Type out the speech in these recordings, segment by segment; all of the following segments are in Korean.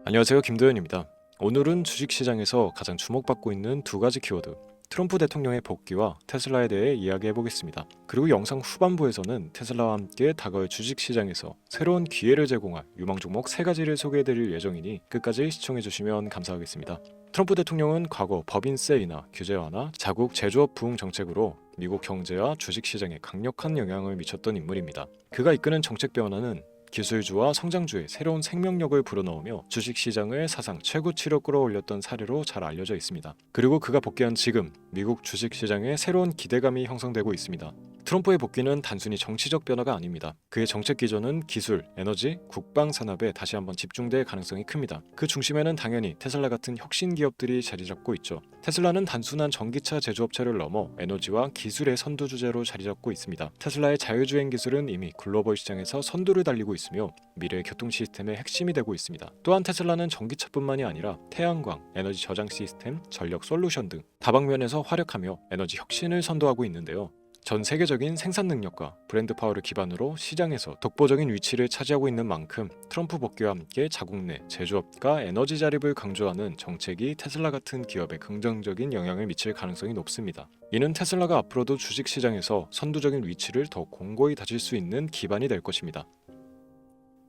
안녕하세요, 김도현입니다. 오늘은 주식시장에서 가장 주목받고 있는 두 가지 키워드, 트럼프 대통령의 복귀와 테슬라에 대해 이야기해 보겠습니다. 그리고 영상 후반부에서는 테슬라와 함께 다가올 주식시장에서 새로운 기회를 제공할 유망 종목 세 가지를 소개해 드릴 예정이니 끝까지 시청해 주시면 감사하겠습니다. 트럼프 대통령은 과거 법인세 인하, 규제 완화, 자국 제조업 부흥 정책으로 미국 경제와 주식시장에 강력한 영향을 미쳤던 인물입니다. 그가 이끄는 정책 변화는 기술주와 성장주의 새로운 생명력을 불어넣으며 주식시장을 사상 최고치로 끌어올렸던 사례로 잘 알려져 있습니다. 그리고 그가 복귀한 지금 미국 주식시장에 새로운 기대감이 형성되고 있습니다. 트럼프의 복귀는 단순히 정치적 변화가 아닙니다. 그의 정책 기조는 기술, 에너지, 국방 산업에 다시 한번 집중될 가능성이 큽니다. 그 중심에는 당연히 테슬라 같은 혁신 기업들이 자리 잡고 있죠. 테슬라는 단순한 전기차 제조업체를 넘어 에너지와 기술의 선두 주제로 자리 잡고 있습니다. 테슬라의 자율주행 기술은 이미 글로벌 시장에서 선두를 달리고 있으며 미래의 교통 시스템의 핵심이 되고 있습니다. 또한 테슬라는 전기차뿐만이 아니라 태양광, 에너지 저장 시스템, 전력 솔루션 등 다방면에서 활약하며 에너지 혁신을 선도하고 있는데요. 전 세계적인 생산 능력과 브랜드 파워를 기반으로 시장에서 독보적인 위치를 차지하고 있는 만큼 트럼프 복귀와 함께 자국 내 제조업과 에너지 자립을 강조하는 정책이 테슬라 같은 기업에 긍정적인 영향을 미칠 가능성이 높습니다. 이는 테슬라가 앞으로도 주식시장에서 선두적인 위치를 더 공고히 다질 수 있는 기반이 될 것입니다.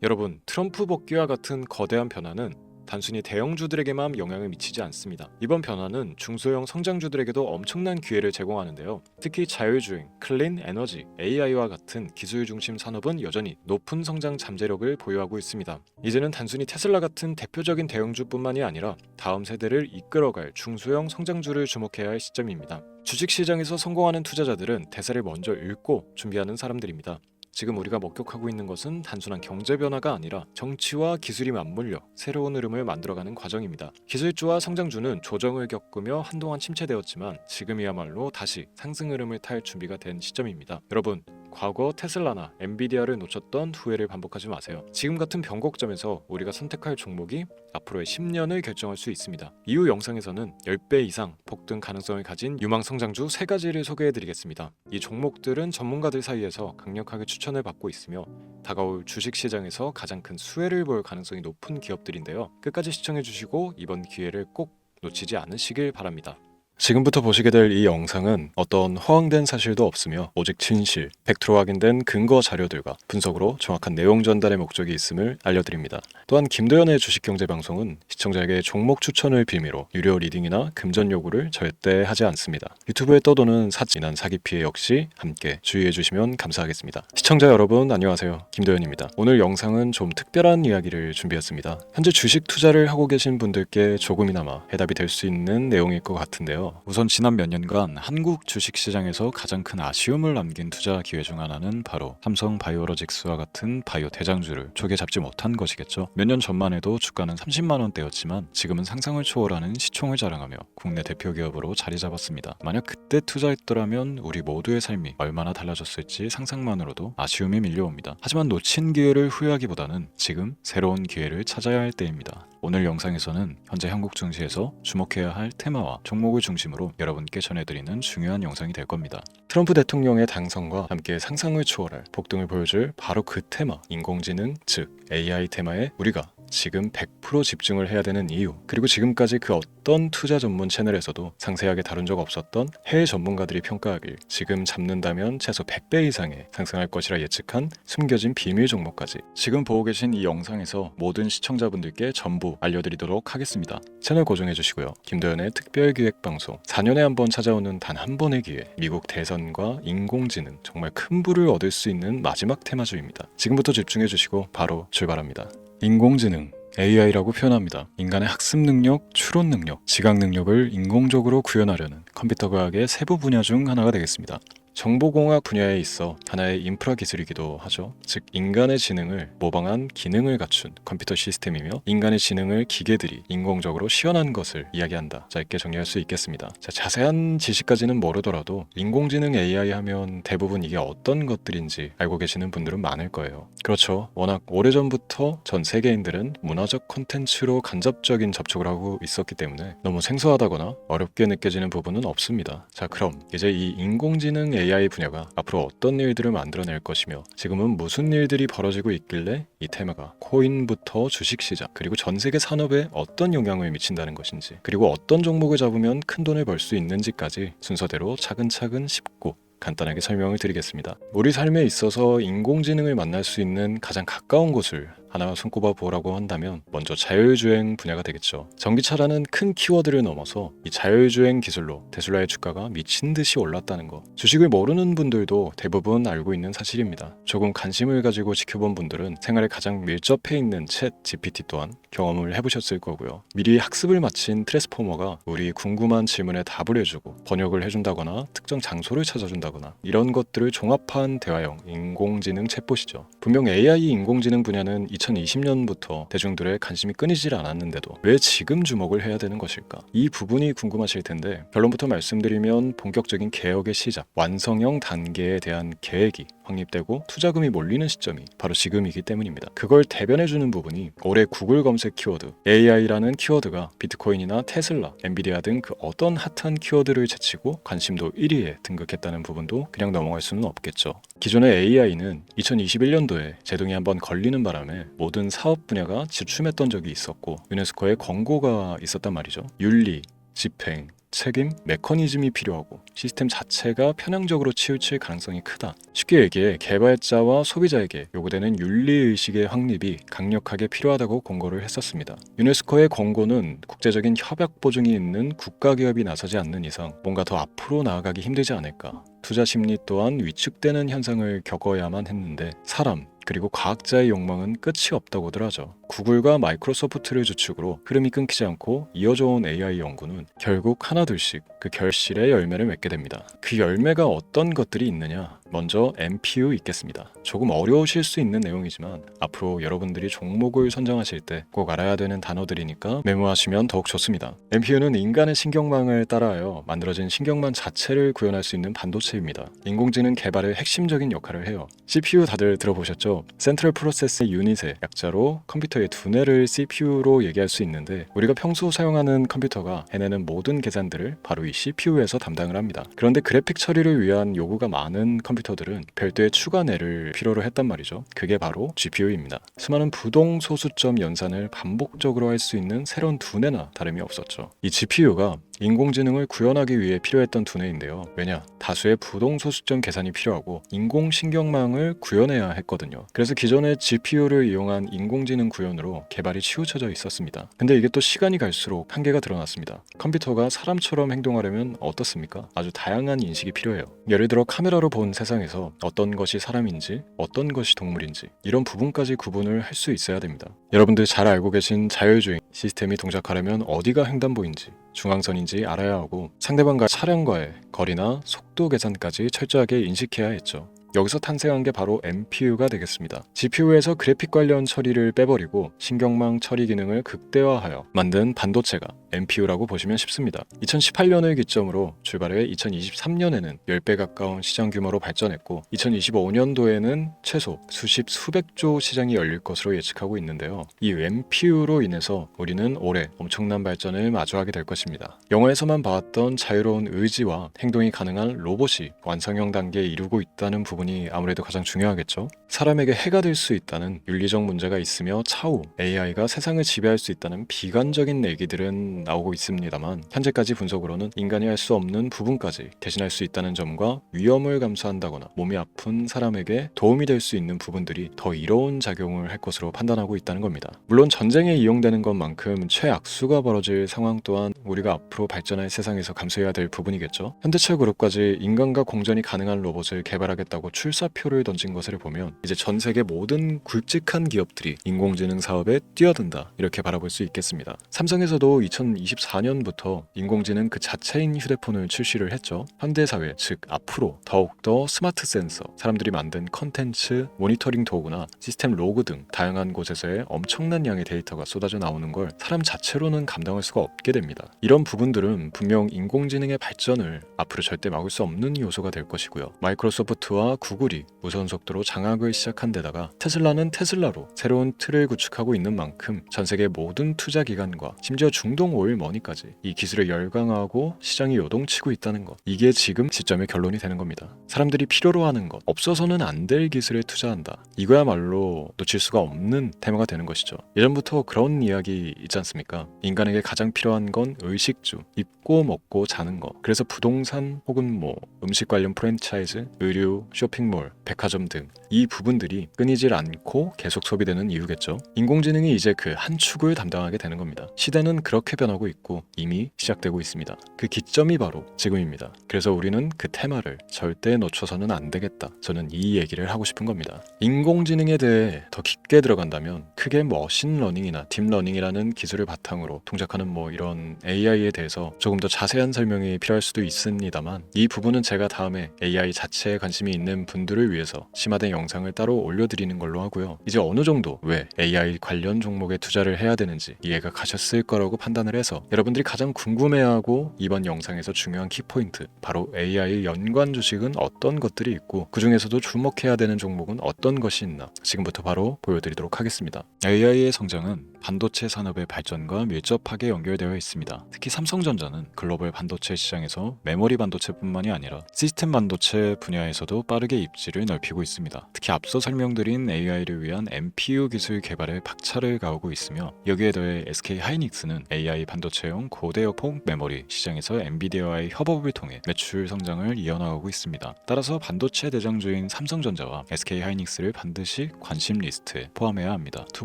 여러분, 트럼프 복귀와 같은 거대한 변화는 단순히 대형주들에게만 영향을 미치지 않습니다. 이번 변화는 중소형 성장주들에게도 엄청난 기회를 제공하는데요. 특히 자율주행, 클린 에너지, AI와 같은 기술 중심 산업은 여전히 높은 성장 잠재력을 보유하고 있습니다. 이제는 단순히 테슬라 같은 대표적인 대형주뿐만이 아니라 다음 세대를 이끌어갈 중소형 성장주를 주목해야 할 시점입니다. 주식시장에서 성공하는 투자자들은 대세를 먼저 읽고 준비하는 사람들입니다. 지금 우리가 목격하고 있는 것은 단순한 경제 변화가 아니라 정치와 기술이 맞물려 새로운 흐름을 만들어가는 과정입니다. 기술주와 성장주는 조정을 겪으며 한동안 침체되었지만 지금이야말로 다시 상승 흐름을 탈 준비가 된 시점입니다. 여러분, 과거 테슬라나 엔비디아를 놓쳤던 후회를 반복하지 마세요. 지금 같은 변곡점에서 우리가 선택할 종목이 앞으로의 10년을 결정할 수 있습니다. 이후 영상에서는 10배 이상 폭등 가능성을 가진 유망 성장주 3가지를 소개해드리겠습니다. 이 종목들은 전문가들 사이에서 강력하게 추천을 받고 있으며 다가올 주식시장에서 가장 큰 수혜를 볼 가능성이 높은 기업들인데요. 끝까지 시청해주시고 이번 기회를 꼭 놓치지 않으시길 바랍니다. 지금부터 보시게 될 이 영상은 어떤 허황된 사실도 없으며 오직 진실, 팩트로 확인된 근거 자료들과 분석으로 정확한 내용 전달의 목적이 있음을 알려드립니다. 또한 김도현의 주식경제방송은 시청자에게 종목 추천을 빌미로 유료 리딩이나 금전 요구를 절대 하지 않습니다. 유튜브에 떠도는 사진한 사기 피해 역시 함께 주의해 주시면 감사하겠습니다. 시청자 여러분 안녕하세요. 김도현입니다. 오늘 영상은 좀 특별한 이야기를 준비했습니다. 현재 주식 투자를 하고 계신 분들께 조금이나마 해답이 될 수 있는 내용일 것 같은데요. 우선 지난 몇 년간 한국 주식시장에서 가장 큰 아쉬움을 남긴 투자 기회 중 하나는 바로 삼성 바이오로직스와 같은 바이오 대장주를 초기에 잡지 못한 것이겠죠. 몇 년 전만 해도 주가는 30만 원대였지만 지금은 상상을 초월하는 시총을 자랑하며 국내 대표 기업으로 자리 잡았습니다. 만약 그때 투자했더라면 우리 모두의 삶이 얼마나 달라졌을지 상상만으로도 아쉬움이 밀려옵니다. 하지만 놓친 기회를 후회하기보다는 지금 새로운 기회를 찾아야 할 때입니다. 오늘 영상에서는 현재 한국 증시에서 주목해야 할 테마와 종목을 중심으로 여러분께 전해드리는 중요한 영상이 될 겁니다. 트럼프 대통령의 당선과 함께 상상을 초월할 폭등을 보여줄 바로 그 테마, 인공지능, 즉 AI 테마에 우리가 지금 100% 집중을 해야 되는 이유, 그리고 지금까지 그 어떤 투자 전문 채널에서도 상세하게 다룬 적 없었던 해외 전문가들이 평가하길 지금 잡는다면 최소 100배 이상의 상승할 것이라 예측한 숨겨진 비밀 종목까지 지금 보고 계신 이 영상에서 모든 시청자분들께 전부 알려드리도록 하겠습니다. 채널 고정해 주시고요. 김도현의 특별기획방송 4년에 한 번 찾아오는 단 한 번의 기회, 미국 대선과 인공지능, 정말 큰 부를 얻을 수 있는 마지막 테마주입니다. 지금부터 집중해 주시고 바로 출발합니다. 인공지능, AI라고 표현합니다. 인간의 학습 능력, 추론 능력, 지각 능력을 인공적으로 구현하려는 컴퓨터 과학의 세부 분야 중 하나가 되겠습니다. 정보공학 분야에 있어 하나의 인프라 기술이기도 하죠. 즉 인간의 지능을 모방한 기능을 갖춘 컴퓨터 시스템이며 인간의 지능을 기계들이 인공적으로 시연한 것을 이야기한다. 짧게 정리할 수 있겠습니다. 자세한 지식까지는 모르더라도 인공지능 AI 하면 대부분 이게 어떤 것들인지 알고 계시는 분들은 많을 거예요. 그렇죠. 워낙 오래전부터 전 세계인들은 문화적 콘텐츠로 간접적인 접촉을 하고 있었기 때문에 너무 생소하다거나 어렵게 느껴지는 부분은 없습니다. 자, 그럼 이제 이 인공지능 AI 분야가 앞으로 어떤 일들을 만들어낼 것이며 지금은 무슨 일들이 벌어지고 있길래 이 테마가 코인부터 주식시장 그리고 전 세계 산업에 어떤 영향을 미친다는 것인지, 그리고 어떤 종목을 잡으면 큰 돈을 벌 수 있는지까지 순서대로 차근차근 쉽고 간단하게 설명을 드리겠습니다. 우리 삶에 있어서 인공지능을 만날 수 있는 가장 가까운 곳을 하나 손꼽아 보라고 한다면 먼저 자율주행 분야가 되겠죠. 전기차라는 큰 키워드를 넘어서 이 자율주행 기술로 테슬라의 주가가 미친 듯이 올랐다는 거, 주식을 모르는 분들도 대부분 알고 있는 사실입니다. 조금 관심을 가지고 지켜본 분들은 생활에 가장 밀접해 있는 챗 GPT 또한 경험을 해보셨을 거고요. 미리 학습을 마친 트랜스포머가 우리 궁금한 질문에 답을 해주고 번역을 해준다거나 특정 장소를 찾아준다거나 이런 것들을 종합한 대화형 인공지능 챗봇이죠. 분명 AI 인공지능 분야는 2020년부터 대중들의 관심이 끊이질 않았는데도 왜 지금 주목을 해야 되는 것일까? 이 부분이 궁금하실 텐데, 결론부터 말씀드리면 본격적인 개혁의 시작, 완성형 단계에 대한 계획이 확립되고 투자금이 몰리는 시점이 바로 지금이기 때문입니다. 그걸 대변해주는 부분이 올해 구글 검색 키워드 AI라는 키워드가 비트코인이나 테슬라, 엔비디아 등 그 어떤 핫한 키워드를 제치고 관심도 1위에 등극했다는 부분도 그냥 넘어갈 수는 없겠죠. 기존의 AI는 2021년도에 제동이 한번 걸리는 바람에 모든 사업 분야가 주춤했던 적이 있었고 유네스코의 권고가 있었단 말이죠. 윤리, 집행, 책임, 메커니즘이 필요하고 시스템 자체가 편향적으로 치우칠 가능성이 크다. 쉽게 얘기해 개발자와 소비자에게 요구되는 윤리의식의 확립이 강력하게 필요하다고 권고를 했었습니다. 유네스코의 권고는 국제적인 협약 보증이 있는 국가기업이 나서지 않는 이상 뭔가 더 앞으로 나아가기 힘들지 않을까. 투자 심리 또한 위축되는 현상을 겪어야만 했는데 사람, 그리고 과학자의 욕망은 끝이 없다고들 하죠. 구글과 마이크로소프트를 주축으로 흐름이 끊기지 않고 이어져 온 AI 연구는 결국 하나둘씩 그 결실의 열매를 맺게 됩니다. 그 열매가 어떤 것들이 있느냐? 먼저 NPU 있겠습니다. 조금 어려우실 수 있는 내용이지만 앞으로 여러분들이 종목을 선정하실 때 꼭 알아야 되는 단어들이니까 메모하시면 더욱 좋습니다. NPU는 인간의 신경망을 따라하여 만들어진 신경망 자체를 구현할 수 있는 반도체입니다. 인공지능 개발의 핵심적인 역할을 해요. CPU 다들 들어보셨죠? 센트럴 프로세스 유닛의 약자로 컴퓨터의 두뇌를 CPU로 얘기할 수 있는데, 우리가 평소 사용하는 컴퓨터가 해내는 모든 계산들을 바로 이 CPU에서 담당을 합니다. 그런데 그래픽 처리를 위한 요구가 많은 컴퓨터들은 별도의 추가뇌를 필요로 했단 말이죠. 그게 바로 GPU입니다. 수많은 부동 소수점 연산을 반복적으로 할 수 있는 새로운 두뇌나 다름이 없었죠. 이 GPU가 인공지능을 구현하기 위해 필요했던 두뇌인데요. 왜냐? 다수의 부동 소수점 계산이 필요하고 인공신경망을 구현해야 했거든요. 그래서 기존의 GPU를 이용한 인공지능 구현으로 개발이 치우쳐져 있었습니다. 근데 이게 또 시간이 갈수록 한계가 드러났습니다. 컴퓨터가 사람처럼 행동하려면 어떻습니까? 아주 다양한 인식이 필요해요. 예를 들어 카메라로 본 세상에서 어떤 것이 사람인지 어떤 것이 동물인지 이런 부분까지 구분을 할 수 있어야 됩니다. 여러분들 잘 알고 계신 자율주행 시스템이 동작하려면 어디가 횡단보인지 중앙선인지 알아야 하고 상대방과 차량과의 거리나 속도 계산까지 철저하게 인식해야 했죠. 여기서 탄생한 게 바로 NPU가 되겠습니다. GPU에서 그래픽 관련 처리를 빼버리고 신경망 처리 기능을 극대화하여 만든 반도체가 NPU라고 보시면 쉽습니다. 2018년을 기점으로 출발해 2023년에는 10배 가까운 시장 규모로 발전했고 2025년도에는 최소 수백조 시장이 열릴 것으로 예측하고 있는데요. 이 NPU로 인해서 우리는 올해 엄청난 발전을 마주하게 될 것입니다. 영화에서만 봐왔던 자유로운 의지와 행동이 가능한 로봇이 완성형 단계에 이르고 있다는 부분이 아무래도 가장 중요하겠죠. 사람에게 해가 될 수 있다는 윤리적 문제가 있으며 차후 AI가 세상을 지배할 수 있다는 비관적인 얘기들은 나오고 있습니다만 현재까지 분석으로는 인간이 할 수 없는 부분까지 대신할 수 있다는 점과 위험을 감수한다거나 몸이 아픈 사람에게 도움이 될 수 있는 부분들이 더 이로운 작용을 할 것으로 판단하고 있다는 겁니다. 물론 전쟁에 이용되는 것만큼 최악수가 벌어질 상황 또한 우리가 앞으로 발전할 세상에서 감수해야 될 부분이겠죠. 현대차 그룹까지 인간과 공전이 가능한 로봇을 개발하겠다고 출사표를 던진 것을 보면 이제 전 세계 모든 굵직한 기업들이 인공지능 사업에 뛰어든다 이렇게 바라볼 수 있겠습니다. 삼성에서도 2024년부터 인공지능 그 자체인 휴대폰을 출시를 했죠. 현대사회 즉 앞으로 더욱더 스마트 센서, 사람들이 만든 컨텐츠, 모니터링 도구나 시스템 로그 등 다양한 곳에서의 엄청난 양의 데이터가 쏟아져 나오는 걸 사람 자체로는 감당할 수가 없게 됩니다. 이런 부분들은 분명 인공지능의 발전을 앞으로 절대 막을 수 없는 요소가 될 것이고요. 마이크로소프트와 구글이 무선 속도로 장악을 시작한 데다가 테슬라는 테슬라로 새로운 틀을 구축하고 있는 만큼 전 세계 모든 투자 기관과 심지어 중동 오일 머니까지 이 기술에 열광하고 시장이 요동치고 있다는 것, 이게 지금 시점의 결론이 되는 겁니다. 사람들이 필요로 하는 것, 없어서는 안 될 기술에 투자한다, 이거야말로 놓칠 수가 없는 테마가 되는 것이죠. 예전부터 그런 이야기 있지 않습니까? 인간에게 가장 필요한 건 의식주, 입고 먹고 자는 거. 그래서 부동산 혹은 음식 관련 프랜차이즈, 의류, 쇼핑몰, 백화점 등 이 부분들이 끊이질 않고 계속 소비되는 이유겠죠. 인공지능이 이제 그 한 축을 담당하게 되는 겁니다. 시대는 그렇게 변하고 있고 이미 시작되고 있습니다. 그 기점이 바로 지금입니다. 그래서 우리는 그 테마를 절대 놓쳐서는 안 되겠다, 저는 이 얘기를 하고 싶은 겁니다. 인공지능에 대해 더 깊게 들어간다면 크게 머신러닝이나 딥러닝이라는 기술을 바탕으로 동작하는 이런 AI에 대해서 조금 더 자세한 설명이 필요할 수도 있습니다만, 이 부분은 제가 다음에 AI 자체에 관심이 있는 분들을 위해서 심화된 영상을 따로 올려드리는 걸로 하고요. 이제 어느 정도 왜 AI 관련 종목에 투자를 해야 되는지 이해가 가셨을 거라고 판단을 해서 여러분들이 가장 궁금해하고 이번 영상에서 중요한 키포인트, 바로 AI 연관 주식은 어떤 것들이 있고 그 중에서도 주목해야 되는 종목은 어떤 것이 있나 지금부터 바로 보여드리도록 하겠습니다. AI의 성장은 반도체 산업의 발전과 밀접하게 연결되어 있습니다. 특히 삼성전자는 글로벌 반도체 시장에서 메모리 반도체뿐만이 아니라 시스템 반도체 분야에서도 빠르게 입지를 넓히고 있습니다. 특히 앞서 설명드린 AI를 위한 NPU 기술 개발에 박차를 가하고 있으며, 여기에 더해 SK 하이닉스는 AI 반도체용 고대역폭 메모리 시장에서 엔비디아와의 협업을 통해 매출 성장을 이어나가고 있습니다. 따라서 반도체 대장주인 삼성전자와 SK 하이닉스를 반드시 관심 리스트에 포함해야 합니다. 두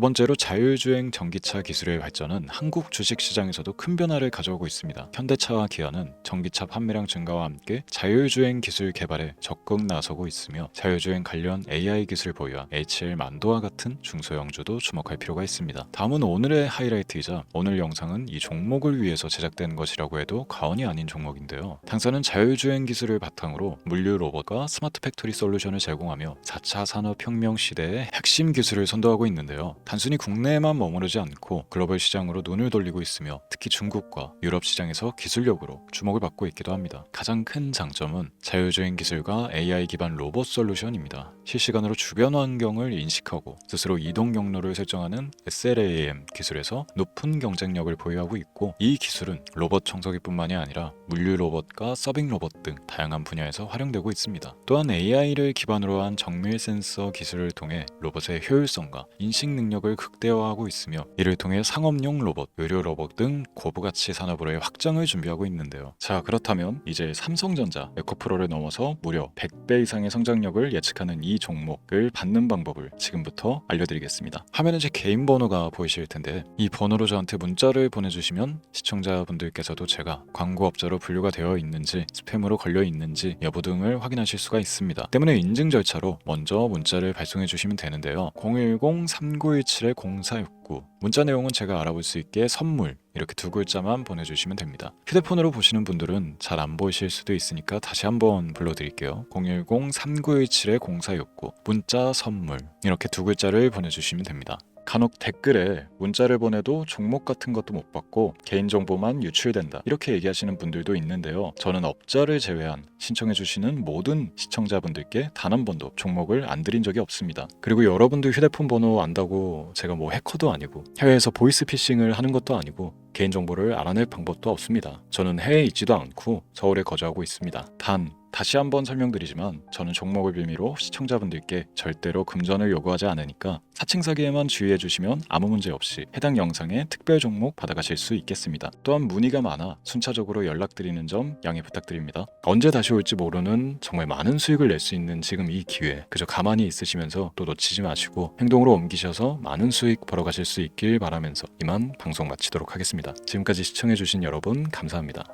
번째로 자율주행 전기차 기술의 발전은 한국 주식시장에서도 큰 변화를 가져오고 있습니다. 현대차와 기아는 전기차 판매량 증가와 함께 자율주행 기술 개발에 적극 나서고 있으며, 자율주행 관련 AI 기술 보유한 HL 만도와 같은 중소형주도 주목할 필요가 있습니다. 다음은 오늘의 하이라이트이자 오늘 영상은 이 종목을 위해서 제작된 것이라고 해도 과언이 아닌 종목인데요. 당사는 자율주행 기술을 바탕으로 물류 로봇과 스마트 팩토리 솔루션을 제공하며 4차 산업혁명 시대의 핵심 기술을 선도하고 있는데요. 단순히 국내에만 머무르지 않고 글로벌 시장으로 눈을 돌리고 있으며, 특히 중국과 유럽 시장에서 기술력으로 주목을 받고 있기도 합니다. 가장 큰 장점은 자율주행 기술과 AI 기반 로봇 솔루션입니다. 실시간으로 주변 환경을 인식하고 스스로 이동 경로를 설정하는 SLAM 기술에서 높은 경쟁력을 보유하고 있고, 이 기술은 로봇 청소기뿐만이 아니라 물류 로봇과 서빙 로봇 등 다양한 분야에서 활용되고 있습니다. 또한 AI를 기반으로 한 정밀 센서 기술을 통해 로봇의 효율성과 인식 능력을 극대화하고 있으며, 이를 통해 상업용 로봇, 의료 로봇 등 고부가치 산업으로의 확장을 준비하고 있는데요. 자, 그렇다면 이제 삼성전자 에코프로를 넘어서 무려 100배 이상의 성장력을 예측하는 이 종목을 받는 방법을 지금부터 알려드리겠습니다. 화면에 제 개인 번호가 보이실 텐데, 이 번호로 저한테 문자를 보내주시면 시청자분들께서도 제가 광고업자로 분류가 되어 있는지, 스팸으로 걸려 있는지 여부 등을 확인하실 수가 있습니다. 때문에 인증 절차로 먼저 문자를 발송해 주시면 되는데요. 010-3917-0469, 문자 내용은 제가 알아볼 수 있게 선물, 이렇게 두 글자만 보내주시면 됩니다. 휴대폰으로 보시는 분들은 잘 안 보이실 수도 있으니까 다시 한번 불러드릴게요. 010-3917-0469, 문자 선물, 이렇게 두 글자를 보내주시면 됩니다. 간혹 댓글에 문자를 보내도 종목 같은 것도 못 받고 개인정보만 유출된다, 이렇게 얘기하시는 분들도 있는데요. 저는 업자를 제외한 신청해주시는 모든 시청자분들께 단 한 번도 종목을 안 드린 적이 없습니다. 그리고 여러분들 휴대폰 번호 안다고 제가 해커도 아니고 해외에서 보이스피싱을 하는 것도 아니고 개인정보를 알아낼 방법도 없습니다. 저는 해외에 있지도 않고 서울에 거주하고 있습니다. 다시 한번 설명드리지만 저는 종목을 빌미로 시청자분들께 절대로 금전을 요구하지 않으니까 사칭 사기에만 주의해 주시면 아무 문제 없이 해당 영상에 특별 종목 받아가실 수 있겠습니다. 또한 문의가 많아 순차적으로 연락드리는 점 양해 부탁드립니다. 언제 다시 올지 모르는 정말 많은 수익을 낼 수 있는 지금 이 기회, 그저 가만히 있으시면서 또 놓치지 마시고 행동으로 옮기셔서 많은 수익 벌어가실 수 있길 바라면서 이만 방송 마치도록 하겠습니다. 지금까지 시청해 주신 여러분 감사합니다.